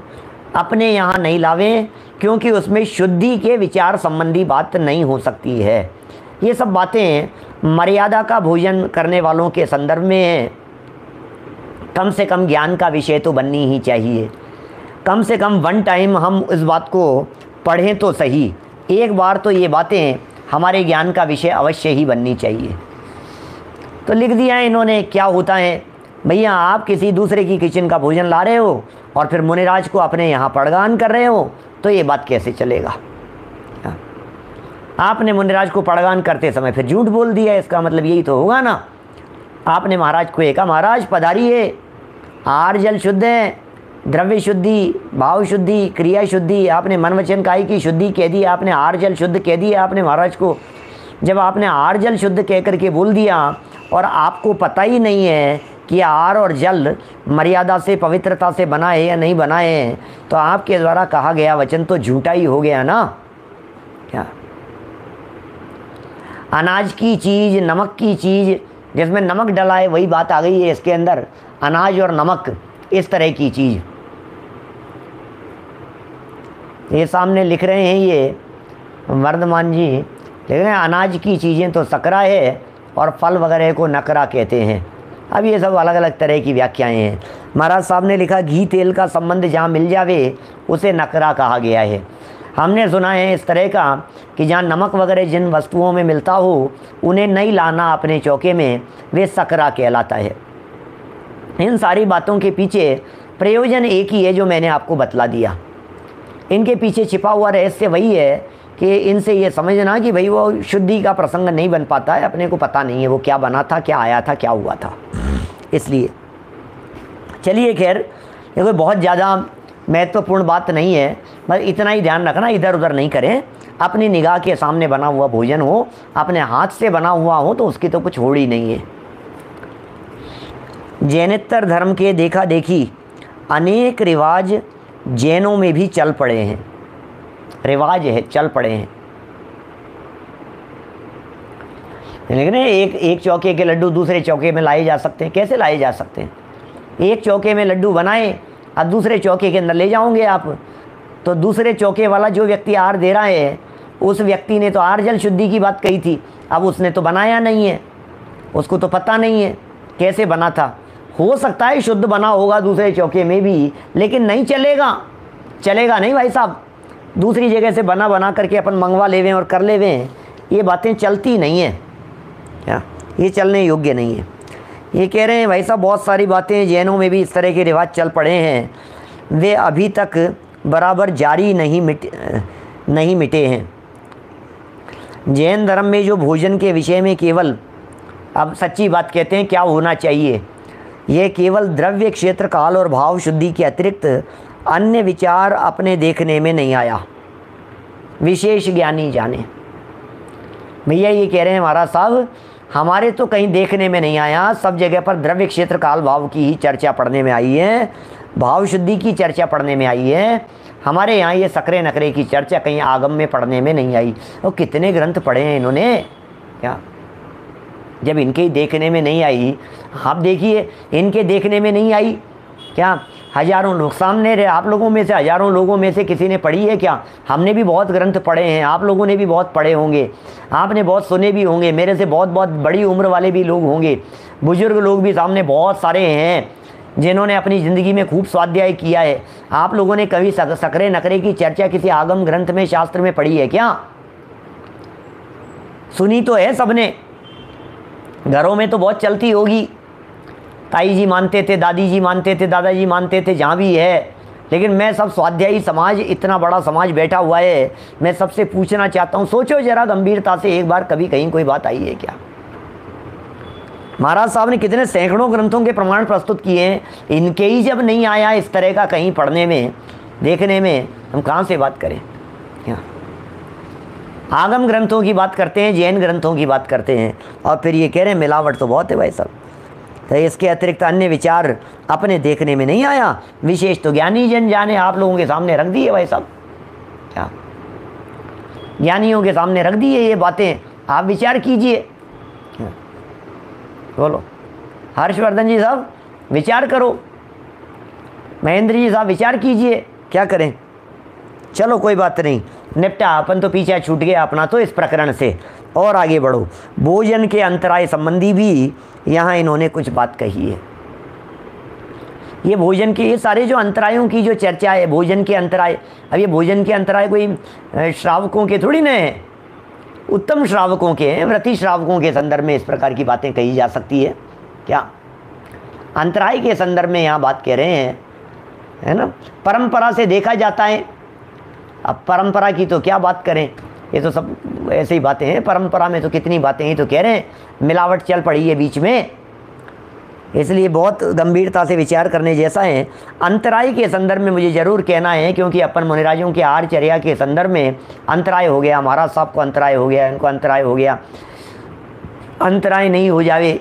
अपने यहाँ नहीं लावें, क्योंकि उसमें शुद्धि के विचार संबंधी बात नहीं हो सकती है। ये सब बातें मर्यादा का भोजन करने वालों के संदर्भ में है। कम से कम ज्ञान का विषय तो बननी ही चाहिए। कम से कम वन टाइम हम इस बात को पढ़ें तो सही, एक बार तो ये बातें हमारे ज्ञान का विषय अवश्य ही बननी चाहिए। तो लिख दिया है इन्होंने। क्या होता है भैया, आप किसी दूसरे की किचन का भोजन ला रहे हो और फिर मुनिराज को अपने यहाँ पड़गान कर रहे हो, तो ये बात कैसे चलेगा? आपने मुनिराज को पड़गान करते समय फिर झूठ बोल दिया, इसका मतलब यही तो होगा ना। आपने महाराज को कहा, महाराज पधारिए, आहार जल शुद्ध है, द्रव्य शुद्धि, भाव शुद्धि, क्रिया शुद्धि, आपने मन वचन काई की शुद्धि कह दी, आपने आहार जल शुद्ध कह दिया आपने महाराज को। जब आपने आहार जल शुद्ध कह करके बोल दिया और आपको पता ही नहीं है कि आहार और जल मर्यादा से, पवित्रता से बना है या नहीं बना है, तो आपके द्वारा कहा गया वचन तो झूठा ही हो गया ना। क्या अनाज की चीज़, नमक की चीज़, जिसमें नमक डला है वही बात आ गई है इसके अंदर, अनाज और नमक, इस तरह की चीज़। ये सामने लिख रहे हैं, ये वर्धमान जी लिख रहे हैं, अनाज की चीज़ें तो सकरा है और फल वगैरह को नकरा कहते हैं। अब ये सब अलग अलग तरह की व्याख्याएं हैं। महाराज साहब ने लिखा, घी तेल का संबंध जहाँ मिल जावे उसे नकरा कहा गया है। हमने सुना है इस तरह का कि जहाँ नमक वगैरह जिन वस्तुओं में मिलता हो उन्हें नहीं लाना अपने चौके में, वे सकरा कहलाता है। इन सारी बातों के पीछे प्रयोजन एक ही है जो मैंने आपको बतला दिया। इनके पीछे छिपा हुआ रहस्य वही है कि कि इनसे ये समझना कि भाई वो शुद्धि का प्रसंग नहीं बन पाता है, अपने को पता नहीं है वो क्या बना था, क्या आया था, क्या हुआ था। इसलिए चलिए खैर, ये कोई बहुत ज़्यादा महत्वपूर्ण बात नहीं है, बस इतना ही ध्यान रखना इधर उधर नहीं करें। अपनी निगाह के सामने बना हुआ भोजन हो, अपने हाथ से बना हुआ हो तो उसकी तो कुछ होड़ ही नहीं है। जैनेतर धर्म के देखा देखी अनेक रिवाज जैनों में भी चल पड़े हैं। रिवाज है, चल पड़े हैं। लेकिन एक चौके के लड्डू दूसरे चौके में लाए जा सकते हैं। कैसे लाए जा सकते हैं? एक चौके में लड्डू बनाए, अब दूसरे चौके के अंदर ले जाओगे आप, तो दूसरे चौके वाला जो व्यक्ति आहार दे रहा है, उस व्यक्ति ने तो आहार जल शुद्धि की बात कही थी, अब उसने तो बनाया नहीं है, उसको तो पता नहीं है कैसे बना था। हो सकता है शुद्ध बना होगा दूसरे चौके में भी, लेकिन नहीं चलेगा, चलेगा नहीं भाई साहब। दूसरी जगह से बना करके अपन मंगवा लेवें और कर लेवें, ये बातें चलती नहीं हैं, क्या ये चलने योग्य नहीं है। ये कह रहे हैं भाई साहब बहुत सारी बातें जैनों में भी इस तरह के रिवाज चल पड़े हैं, वे अभी तक बराबर जारी नहीं मिटे हैं। जैन धर्म में जो भोजन के विषय में केवल, अब सच्ची बात कहते हैं क्या होना चाहिए, यह केवल द्रव्य, क्षेत्र, काल और भाव शुद्धि के अतिरिक्त अन्य विचार अपने देखने में नहीं आया, विशेष ज्ञानी जाने। भैया ये कह रहे हैं महाराज साहब हमारे तो कहीं देखने में नहीं आया, सब जगह पर द्रव्य, क्षेत्र, काल, भाव की ही चर्चा पढ़ने में आई है, भाव शुद्धि की चर्चा पढ़ने में आई है। हमारे यहाँ ये सकरे नकरे की चर्चा कहीं आगम में पढ़ने में नहीं आई। और कितने ग्रंथ पढ़े हैं इन्होंने, क्या जब इनके ही देखने में नहीं आई। आप देखिए इनके देखने में नहीं आई, क्या हजारों लोग सामने रहे, आप लोगों में से हजारों लोगों में से किसी ने पढ़ी है क्या? हमने भी बहुत ग्रंथ पढ़े हैं, आप लोगों ने भी बहुत पढ़े होंगे, आपने बहुत सुने भी होंगे, मेरे से बहुत बहुत बड़ी उम्र वाले भी लोग होंगे, बुजुर्ग लोग भी सामने बहुत सारे हैं जिन्होंने अपनी ज़िंदगी में खूब स्वाध्याय किया है। आप लोगों ने कभी सकरे नकरे की चर्चा किसी आगम ग्रंथ में, शास्त्र में पढ़ी है क्या? सुनी तो है सबने, घरों में तो बहुत चलती होगी, ताई जी मानते थे, दादी जी मानते थे, दादाजी मानते थे, जहाँ भी है। लेकिन मैं सब स्वाध्यायी समाज, इतना बड़ा समाज बैठा हुआ है, मैं सबसे पूछना चाहता हूँ, सोचो जरा गंभीरता से एक बार, कभी कहीं कोई बात आई है क्या? महाराज साहब ने कितने सैकड़ों ग्रंथों के प्रमाण प्रस्तुत किए हैं, इनके ही जब नहीं आया इस तरह का कहीं पढ़ने में, देखने में, हम कहाँ से बात करें? क्या आगम ग्रंथों की बात करते हैं, जैन ग्रंथों की बात करते हैं, और फिर ये कह रहे हैं मिलावट तो बहुत है भाई साहब, तो इसके अतिरिक्त अन्य विचार अपने देखने में नहीं आया, विशेष तो ज्ञानी जन जाने। आप लोगों के सामने रख दिए भाई साहब, क्या ज्ञानियों के सामने रख दिए ये बातें, आप विचार कीजिए। बोलो हर्षवर्धन जी साहब विचार करो, महेंद्र जी साहब विचार कीजिए, क्या करें? चलो कोई बात नहीं, निपटा, अपन तो पीछे छूट गया अपना तो इस प्रकरण से, और आगे बढ़ो। भोजन के अंतराय संबंधी भी यहाँ इन्होंने कुछ बात कही है। ये भोजन के, ये सारे जो अंतरायों की जो चर्चा है, भोजन के अंतराय, अब ये भोजन के अंतराय कोई श्रावकों के थोड़ी ना है, उत्तम श्रावकों के हैं, व्रती श्रावकों के संदर्भ में इस प्रकार की बातें कही जा सकती है क्या? अंतराय के संदर्भ में यहाँ बात कह रहे हैं, है ना। परंपरा से देखा जाता है, अब परंपरा की तो क्या बात करें, ये तो सब ऐसे ही बातें हैं, परंपरा में तो कितनी बातें ही तो कह रहे हैं, मिलावट चल पड़ी है बीच में, इसलिए बहुत गंभीरता से विचार करने जैसा है। अंतराय के संदर्भ में मुझे ज़रूर कहना है, क्योंकि अपन मुनिराजों के आहारचर्या के संदर्भ में अंतराय हो गया, महाराज साहब को अंतराय हो गया, इनको अंतराय हो गया, अंतराय नहीं हो जावे,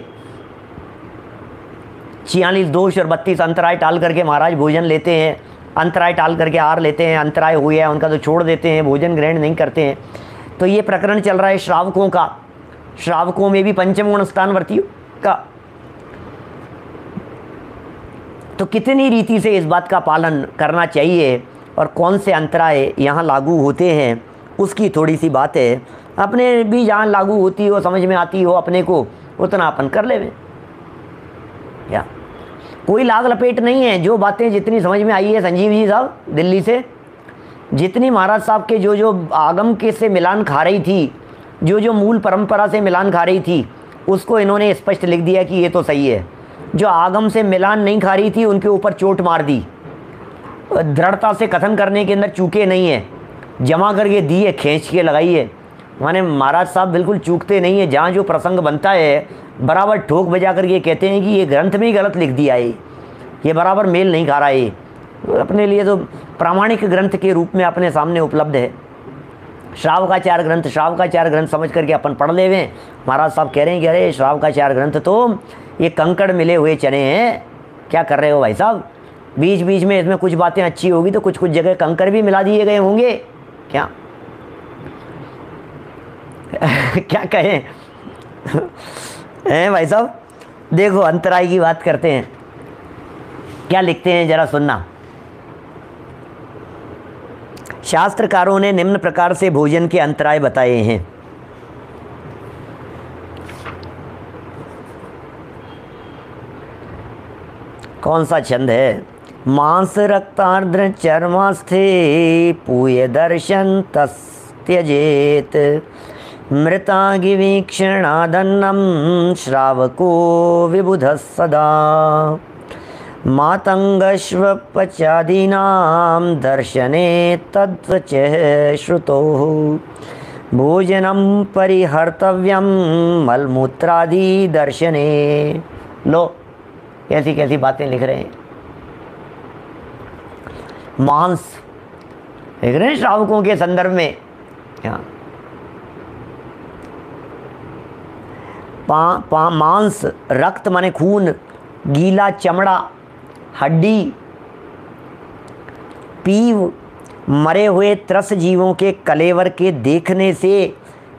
46 दोष और 32 अंतराय टाल करके महाराज भोजन लेते हैं, अंतराय टाल करके आहार लेते हैं, अंतराय हो गया उनका तो छोड़ देते हैं, भोजन ग्रहण नहीं करते हैं। तो ये प्रकरण चल रहा है श्रावकों का, श्रावकों में भी पंचम गुण स्थान वर्तियों का, तो कितनी रीति से इस बात का पालन करना चाहिए और कौन से अंतराय यहाँ लागू होते हैं, उसकी थोड़ी सी बात है। अपने भी जहाँ लागू होती हो, समझ में आती हो अपने को, उतना अपन कर ले। क्या कोई लाग लपेट नहीं है, जो बातें जितनी समझ में आई है संजीव जी साहब दिल्ली से, जितनी महाराज साहब के जो जो आगम के से मिलान खा रही थी, जो जो मूल परंपरा से मिलान खा रही थी, उसको इन्होंने स्पष्ट लिख दिया कि ये तो सही है। जो आगम से मिलान नहीं खा रही थी उनके ऊपर चोट मार दी, दृढ़ता से कथन करने के अंदर चूके नहीं है, जमा करके दी है, खींच के लगाई है। माने महाराज साहब बिल्कुल चूकते नहीं है, जहाँ जो प्रसंग बनता है बराबर ठोक बजा करके कहते हैं कि ये ग्रंथ में ही गलत लिख दिया है, ये बराबर मेल नहीं खा रहा है। अपने लिए तो प्रामाणिक ग्रंथ के रूप में अपने सामने उपलब्ध है। श्रावकाचार्य ग्रंथ, श्रावकाचार्य ग्रंथ समझ करके अपन पढ़ ले हुए। महाराज साहब कह रहे हैं कि अरे श्रावकाचार्य ग्रंथ तो ये कंकड़ मिले हुए चने हैं, क्या कर रहे हो भाई साहब। बीच बीच में इसमें कुछ बातें अच्छी होगी तो कुछ कुछ जगह कंकड़ भी मिला दिए गए होंगे क्या। क्या कहें हैं भाई साहब। देखो अंतराय की बात करते हैं, क्या लिखते हैं जरा सुनना। शास्त्रकारों ने निम्न प्रकार से भोजन के अंतराय बताए हैं। कौन सा छंद है। मांस रक्तार्द्र चर्मास्थे पूय दर्शन तस्त्यजेत मृतागिवीक्षणादन्नम श्रावको विबुधः सदा मातंगश्वपचादीनां दर्शने तद्वचः श्रुतोः भोजनं परिहर्तव्यं मलमूत्रादि दर्शने। लो कैसी कैसी बातें लिख रहे हैं। मांस लिख रहे हैं श्रावकों के संदर्भ में। क्या मांस, रक्त माने खून, गीला चमड़ा, हड्डी, पीव, मरे हुए त्रस जीवों के कलेवर के देखने से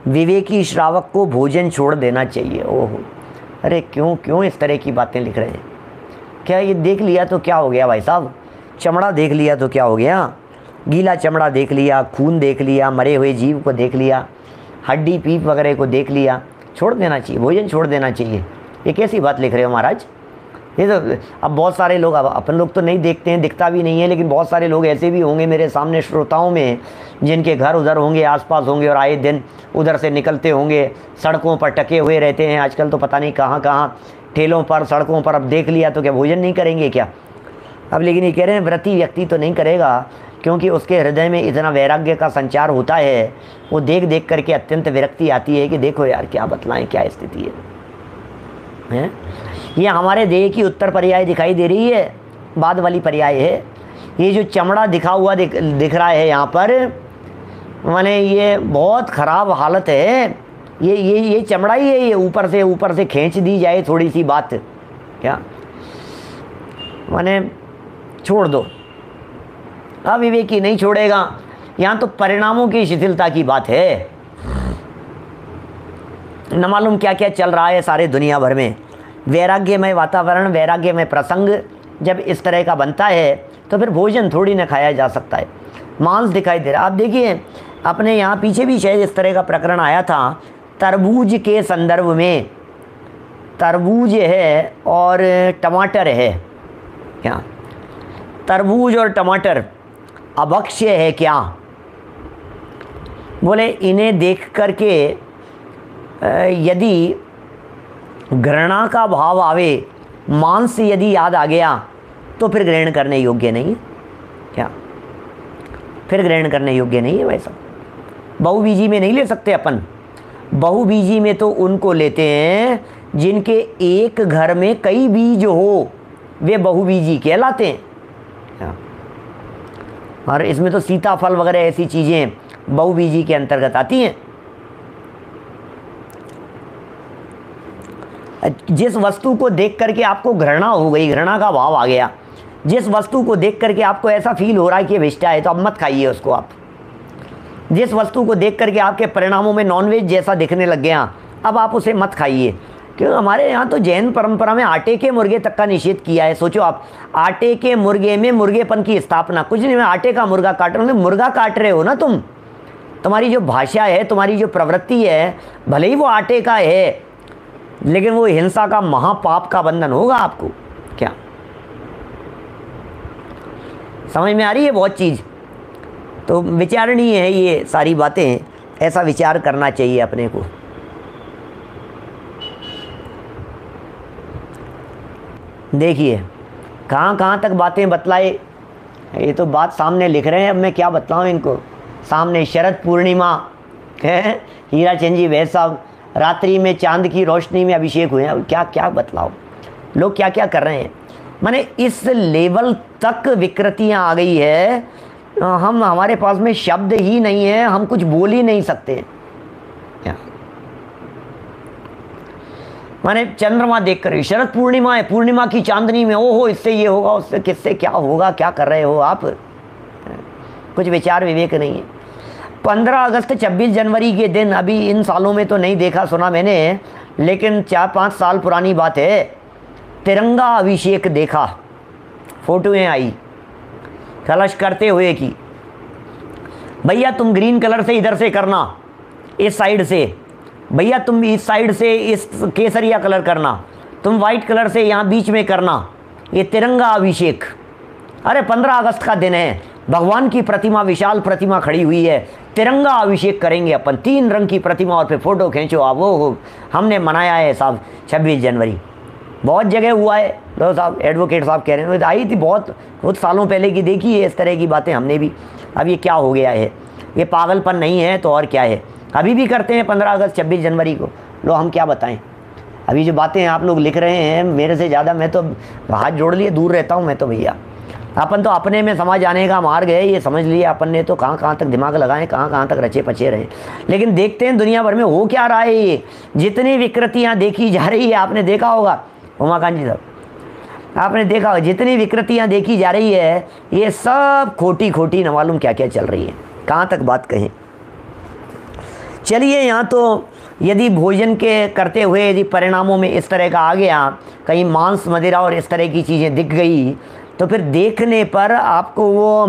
विवेकी श्रावक को भोजन छोड़ देना चाहिए। ओहो, अरे क्यों क्यों इस तरह की बातें लिख रहे हैं। क्या ये देख लिया तो क्या हो गया भाई साहब, चमड़ा देख लिया तो क्या हो गया, गीला चमड़ा देख लिया, खून देख लिया, मरे हुए जीव को देख लिया, हड्डी पीप वगैरह को देख लिया, छोड़ देना चाहिए, भोजन छोड़ देना चाहिए। ये कैसी बात लिख रहे हो महाराज। ये तो अब बहुत सारे लोग, अब अपन लोग तो नहीं देखते हैं, दिखता भी नहीं है, लेकिन बहुत सारे लोग ऐसे भी होंगे मेरे सामने श्रोताओं में जिनके घर उधर होंगे, आसपास होंगे और आए दिन उधर से निकलते होंगे, सड़कों पर टके हुए रहते हैं। आजकल तो पता नहीं कहाँ कहाँ ठेलों पर, सड़कों पर। अब देख लिया तो क्या भोजन नहीं करेंगे क्या। अब लेकिन ये कह रहे हैं व्रती व्यक्ति तो नहीं करेगा, क्योंकि उसके हृदय में इतना वैराग्य का संचार होता है, वो देख देख करके अत्यंत विरक्ति आती है कि देखो यार क्या बतलाएं, क्या स्थिति है। ये हमारे देह की उत्तर पर्याय दिखाई दे रही है, बाद वाली पर्याय है। ये जो चमड़ा दिखा हुआ दिख रहा है यहाँ पर, माने ये बहुत ख़राब हालत है। ये चमड़ा ही है, ये ऊपर से खींच दी जाए थोड़ी सी बात, क्या माने छोड़ दो। अविवेकी नहीं छोड़ेगा। यहाँ तो परिणामों की शिथिलता की बात है। न मालूम क्या क्या चल रहा है सारे दुनिया भर में। वैराग्यमय वातावरण, वैराग्यमय प्रसंग जब इस तरह का बनता है तो फिर भोजन थोड़ी न खाया जा सकता है। मांस दिखाई दे रहा। आप देखिए अपने यहाँ पीछे भी शायद इस तरह का प्रकरण आया था, तरबूज के संदर्भ में। तरबूज है और टमाटर है, क्या तरबूज और टमाटर अभक्ष्य है क्या। बोले इन्हें देख करके यदि घृणा का भाव आवे, मांस यदि याद आ गया तो फिर ग्रहण करने योग्य नहीं, क्या फिर ग्रहण करने योग्य नहीं है। वैसा बहुबीजी में नहीं ले सकते अपन। बहुबीजी में तो उनको लेते हैं जिनके एक घर में कई बीज हो, वे बहुबीजी कहलाते हैं। और इसमें तो सीताफल वगैरह ऐसी चीज़ें बहुबीजी के अंतर्गत आती हैं। जिस वस्तु को देख करके आपको घृणा हो गई, घृणा का भाव आ गया, जिस वस्तु को देख करके आपको ऐसा फील हो रहा है कि विष्टा है, तो अब मत खाइए उसको आप। जिस वस्तु को देख करके आपके परिणामों में नॉनवेज जैसा दिखने लग गया, अब आप उसे मत खाइए। क्योंकि हमारे यहाँ तो जैन परंपरा में आटे के मुर्गे तक का निषेध किया है। सोचो आप, आटे के मुर्गे में मुर्गेपन की स्थापना। कुछ नहीं, मैं आटे का मुर्गा काट रहा हूँ, मुर्गा काट रहे हो ना तुम। तुम्हारी जो भाषा है, तुम्हारी जो प्रवृत्ति है, भले ही वो आटे का है, लेकिन वो हिंसा का महापाप का बंधन होगा आपको। क्या समझ में आ रही है बहुत चीज़। तो विचारणीय है ये सारी बातें, ऐसा विचार करना चाहिए अपने को। देखिए कहाँ कहाँ तक बातें बतलाए। ये तो बात सामने लिख रहे हैं, अब मैं क्या बतलाऊँ इनको। सामने शरद पूर्णिमा है, हीरा चंद वैद साहब रात्रि में चांद की रोशनी में अभिषेक हुए हैं। अब क्या क्या बतलाओ, लोग क्या क्या कर रहे हैं। माने इस लेवल तक विकृतियाँ आ गई है, हमारे पास में शब्द ही नहीं है, हम कुछ बोल ही नहीं सकते। माने चंद्रमा देखकर, शरद पूर्णिमा है, पूर्णिमा की चांदनी में ओहो इससे ये होगा, उससे किससे क्या होगा, क्या कर रहे हो आप, कुछ विचार विवेक नहीं है। 15 अगस्त 26 जनवरी के दिन, अभी इन सालों में तो नहीं देखा सुना मैंने, लेकिन 4-5 साल पुरानी बात है, तिरंगा अभिषेक देखा, फोटोएं आई कलश करते हुए की। भैया तुम ग्रीन कलर से इधर से करना, इस साइड से, भैया तुम इस साइड से इस केसरिया कलर करना, तुम वाइट कलर से यहाँ बीच में करना, ये तिरंगा अभिषेक। अरे 15 अगस्त का दिन है, भगवान की प्रतिमा, विशाल प्रतिमा खड़ी हुई है, तिरंगा अभिषेक करेंगे अपन, 3 रंग की प्रतिमा और फिर फ़ोटो खींचो आप। वो हमने मनाया है साहब 26 जनवरी, बहुत जगह हुआ है। तो साहब एडवोकेट साहब कह रहे हैं, आई थी बहुत सालों पहले की, देखी है इस तरह की बातें हमने भी। अब ये क्या हो गया है, ये पागलपन नहीं है तो और क्या है। अभी भी करते हैं 15 अगस्त 26 जनवरी को, लो हम क्या बताएं। अभी जो बातें आप लोग लिख रहे हैं, मेरे से ज़्यादा मैं तो हाथ जोड़ लिए दूर रहता हूँ मैं तो। भैया अपन तो अपने में समझ आने का मार्ग है, ये समझ लिया अपन ने, तो कहाँ कहाँ तक दिमाग लगाएं, कहाँ कहाँ तक रचे पचे रहे। लेकिन देखते हैं दुनिया भर में हो क्या रहा है। ये जितनी विकृतियाँ देखी जा रही है, आपने देखा होगा उमाकांत जी साहब, आपने देखा होगा जितनी विकृतियाँ देखी जा रही है, ये सब खोटी खोटी न मालूम क्या क्या चल रही है। कहाँ तक बात कहें। चलिए, यहाँ तो यदि भोजन के करते हुए यदि परिणामों में इस तरह का आ गया, कहीं मांस मदिरा और इस तरह की चीज़ें दिख गई, तो फिर देखने पर आपको वो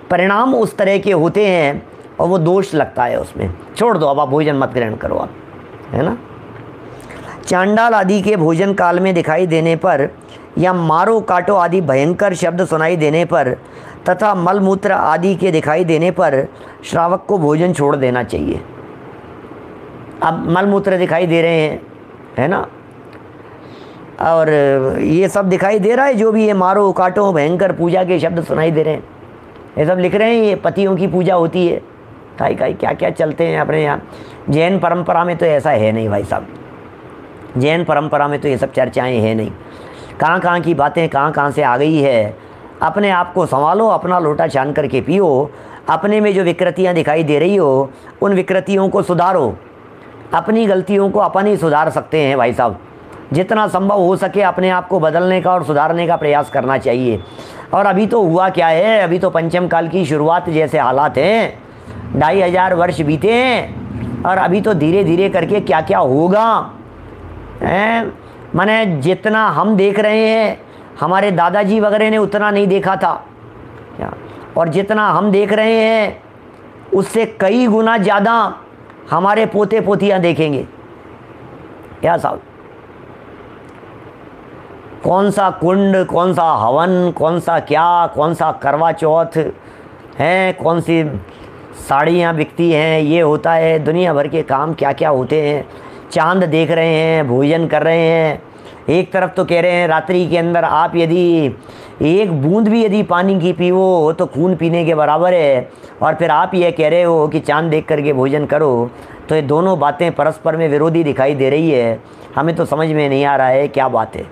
परिणाम उस तरह के होते हैं और वो दोष लगता है उसमें। छोड़ दो, अब आप भोजन मत ग्रहण करो आप, है ना। चांडाल आदि के भोजन काल में दिखाई देने पर या मारो काटो आदि भयंकर शब्द सुनाई देने पर तथा मलमूत्र आदि के दिखाई देने पर श्रावक को भोजन छोड़ देना चाहिए। अब मलमूत्र दिखाई दे रहे हैं, है ना, और ये सब दिखाई दे रहा है, जो भी ये मारो काटो भयंकर पूजा के शब्द सुनाई दे रहे हैं, ये सब लिख रहे हैं, ये पतियों की पूजा होती है। काई क्या क्या चलते हैं अपने यहाँ। जैन परंपरा में तो ऐसा है नहीं भाई साहब, जैन परंपरा में तो ये सब चर्चाएं हैं नहीं। कहाँ कहाँ की बातें कहाँ कहाँ से आ गई है। अपने आप को संभालो, अपना लोटा छान करके पियो, अपने में जो विकृतियाँ दिखाई दे रही हो उन विकृतियों को सुधारो। अपनी गलतियों को अपन ही सुधार सकते हैं भाई साहब। जितना संभव हो सके अपने आप को बदलने का और सुधारने का प्रयास करना चाहिए। और अभी तो हुआ क्या है, अभी तो पंचम काल की शुरुआत जैसे हालात हैं, 2500 वर्ष बीते हैं और अभी तो धीरे धीरे करके क्या क्या होगा, माने जितना हम देख रहे हैं हमारे दादाजी वगैरह ने उतना नहीं देखा था, और जितना हम देख रहे हैं उससे कई गुना ज़्यादा हमारे पोते पोतियाँ देखेंगे। क्या साहब, कौन सा कुंड, कौन सा हवन, कौन सा क्या, कौन सा करवा चौथ है, कौन सी साड़ियाँ बिकती हैं, ये होता है, दुनिया भर के काम क्या क्या होते हैं। चांद देख रहे हैं, भोजन कर रहे हैं। एक तरफ तो कह रहे हैं रात्रि के अंदर आप यदि एक बूंद भी यदि पानी की पीवो तो खून पीने के बराबर है, और फिर आप ये कह रहे हो कि चांद देख करके भोजन करो। तो ये दोनों बातें परस्पर में विरोधी दिखाई दे रही है। हमें तो समझ में नहीं आ रहा है क्या बात है।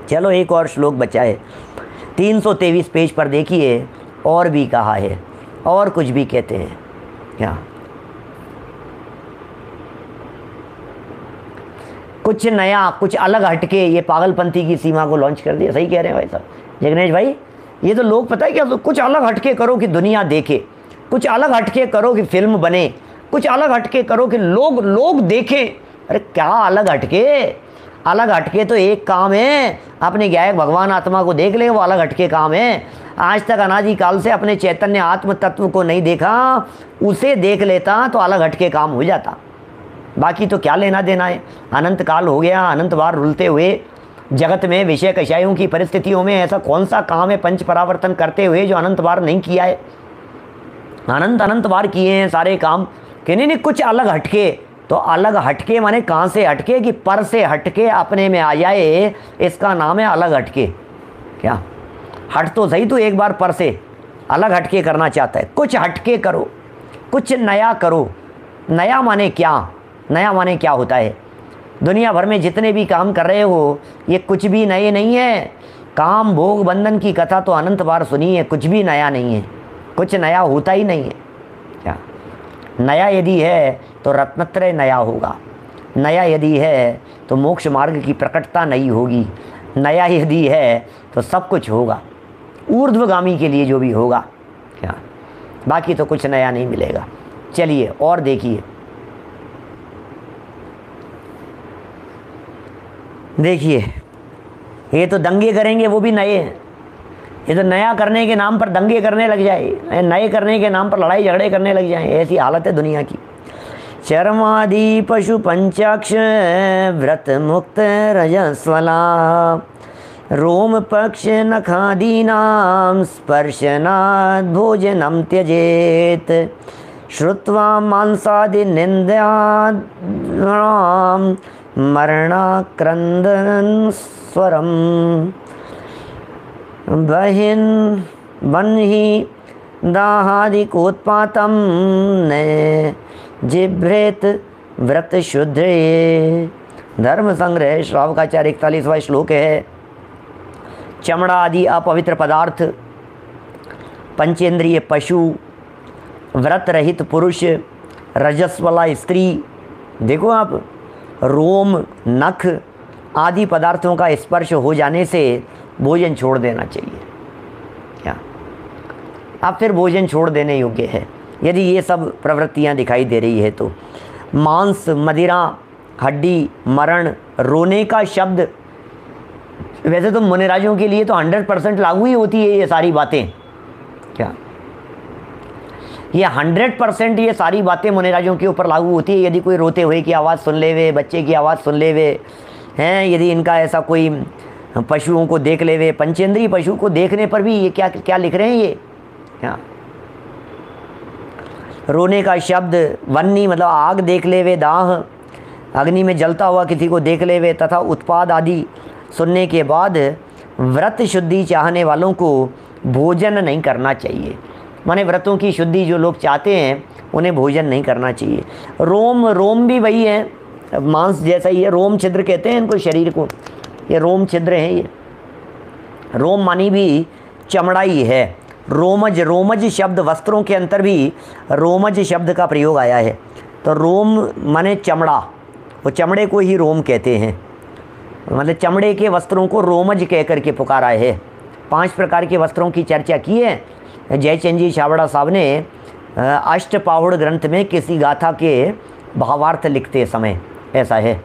चलो एक और श्लोक बचा है, 323 पेज पर देखिए, और भी कहा है, और कुछ भी कहते हैं क्या, कुछ नया, कुछ अलग हटके ये पागलपंथी की सीमा को लॉन्च कर दिया। सही कह रहे हैं भाई साहब जगनेश भाई, ये तो लोग पता है क्या, तो कुछ अलग हटके करो कि दुनिया देखे, कुछ अलग हटके करो कि फिल्म बने, कुछ अलग हटके करो कि लोग देखें। अरे क्या अलग हटके, अलग हटके तो एक काम है, अपने गायक भगवान आत्मा को देख ले, वो अलग हटके काम है। आज तक अनादि काल से अपने चैतन्य आत्म तत्व को नहीं देखा, उसे देख लेता तो अलग हटके काम हो जाता। बाकी तो क्या लेना देना है। अनंत काल हो गया, अनंत बार रुलते हुए जगत में विषय कषायों की परिस्थितियों में ऐसा कौन सा काम है पंच परावर्तन करते हुए जो अनंत बार नहीं किया है। अनंत बार किए हैं सारे काम कि नहीं कुछ अलग हटके। तो अलग हटके माने कहाँ से हटके, कि पर से हटके अपने में आ जाए, इसका नाम है अलग हटके। क्या हट तो सही तू एक बार पर से, अलग हटके करना चाहता है, कुछ हटके करो, कुछ नया करो। नया माने क्या? नया माने क्या होता है? दुनिया भर में जितने भी काम कर रहे हो ये कुछ भी नए नहीं है। काम भोग बंधन की कथा तो अनंत बार सुनी है, कुछ भी नया नहीं है, कुछ नया होता ही नहीं है। क्या नया यदि है तो रत्नत्रय नया होगा, नया यदि है तो मोक्ष मार्ग की प्रकटता नई होगी, नया यदि है तो सब कुछ होगा ऊर्ध्वगामी के लिए जो भी होगा। क्या बाकी तो कुछ नया नहीं मिलेगा। चलिए और देखिए, देखिए ये तो दंगे करेंगे वो भी नए हैं। ये तो नया करने के नाम पर दंगे करने लग जाए, नए करने के नाम पर लड़ाई झगड़े करने लग जाए, ऐसी हालत है दुनिया की। चर्मादि पशु पंचाक्ष व्रत मुक्त रजस्वला रोम पक्ष नखादीनां स्पर्शनात् भोजनं त्यजेत श्रुत्वा मांसादि निंद्यात् मरणाक्रंदन स्वरम बन्हि दाहादिकोत्पातं न जिभ्रेत व्रत शुद्रे। धर्म संग्रह श्रावकाचार्य 41वां श्लोक है। चमड़ा आदि अपवित्र पदार्थ, पंचेंद्रिय पशु, व्रत रहित पुरुष, रजस्वला स्त्री, देखो आप, रोम नख आदि पदार्थों का स्पर्श हो जाने से भोजन छोड़ देना चाहिए। क्या अब फिर भोजन छोड़ देने योग्य है यदि ये सब प्रवृत्तियां दिखाई दे रही है तो। मांस, मदिरा, हड्डी, मरण, रोने का शब्द, वैसे तो मुनिराजों के लिए तो 100% लागू ही होती है ये सारी बातें। क्या ये 100% ये सारी बातें मुनिराजों के ऊपर लागू होती है। यदि कोई रोते हुए की आवाज़ सुन लेवे, बच्चे की आवाज़ सुन लेवे हैं, यदि इनका ऐसा कोई पशुओं को देख लेवे, पंचेंद्रीय पशु को देखने पर भी ये क्या क्या लिख रहे हैं ये। क्या रोने का शब्द, वन्नी मतलब आग देख लेवे, दाह अग्नि में जलता हुआ किसी को देख लेवे, तथा उत्पाद आदि सुनने के बाद व्रत शुद्धि चाहने वालों को भोजन नहीं करना चाहिए। माने व्रतों की शुद्धि जो लोग चाहते हैं उन्हें भोजन नहीं करना चाहिए। रोम भी वही है, मांस जैसा ही है, रोम छिद्र कहते हैं इनको, शरीर को, ये रोम छिद्र हैं। ये रोम मानी भी चमड़ा ही है। रोमज शब्द, वस्त्रों के अंतर भी रोमज शब्द का प्रयोग आया है। तो रोम माने चमड़ा, वो चमड़े को ही रोम कहते हैं, मतलब चमड़े के वस्त्रों को रोमज कह करके पुकारा है। 5 प्रकार के वस्त्रों की चर्चा की है जयचंद जी छाबड़ा साहब ने अष्टपाहुड़ ग्रंथ में किसी गाथा के भावार्थ लिखते समय, ऐसा है।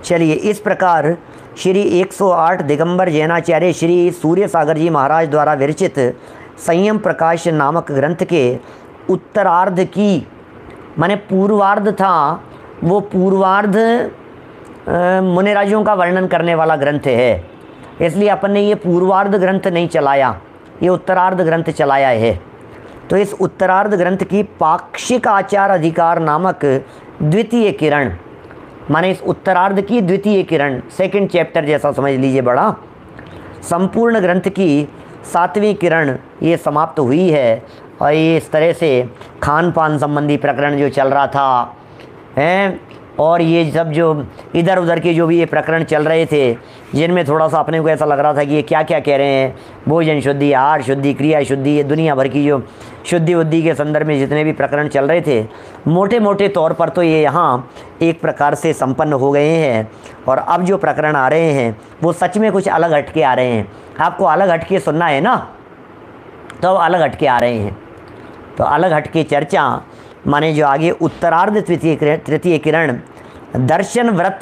चलिए इस प्रकार श्री 108 दिगंबर जैनाचार्य श्री सूर्य सागर जी महाराज द्वारा विरचित संयम प्रकाश नामक ग्रंथ के उत्तरार्ध की, माने पूर्वार्ध था, वो पूर्वार्ध मुनिराजों का वर्णन करने वाला ग्रंथ है, इसलिए अपन ने ये पूर्वार्ध ग्रंथ नहीं चलाया, ये उत्तरार्ध ग्रंथ चलाया है। तो इस उत्तरार्ध ग्रंथ की पाक्षिक आचार अधिकार नामक द्वितीय किरण, माने इस उत्तरार्ध की द्वितीय किरण, सेकंड चैप्टर जैसा समझ लीजिए, बड़ा संपूर्ण ग्रंथ की 7वीं किरण ये समाप्त हुई है। और ये इस तरह से खान पान संबंधी प्रकरण जो चल रहा था हैं, और ये सब जो इधर उधर के जो भी ये प्रकरण चल रहे थे, जिनमें थोड़ा सा अपने को ऐसा लग रहा था कि ये क्या क्या कह रहे हैं, भोजन शुद्धि, आहार शुद्धि, क्रिया शुद्धि, ये दुनिया भर की जो शुद्धि उद्धि के संदर्भ में जितने भी प्रकरण चल रहे थे, मोटे मोटे तौर पर तो ये यहाँ एक प्रकार से संपन्न हो गए हैं। और अब जो प्रकरण आ रहे हैं वो सच में कुछ अलग हटके आ रहे हैं। आपको अलग हटके सुनना है ना, तो अब अलग हटके आ रहे हैं। तो अलग हटके चर्चा माने जो आगे उत्तरार्ध तृतीय किरण दर्शन व्रत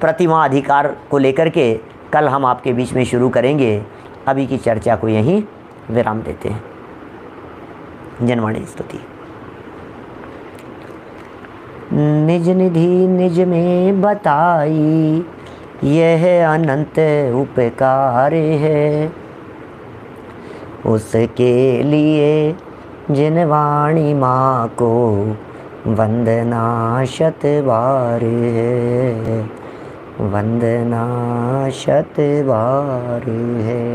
प्रतिमा अधिकार को लेकर के कल हम आपके बीच में शुरू करेंगे। अभी की चर्चा को यहीं विराम देते हैं। जनवाणी स्तुति। निज निधि निज में बताई, यह अनंत उपकार है, उसके लिए जिन वाणी माँ को वंदना शत बार है, वंदना शत बार है।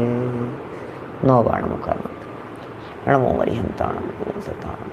नौ बाण मुखार नमो मरिहंताणं सताणं।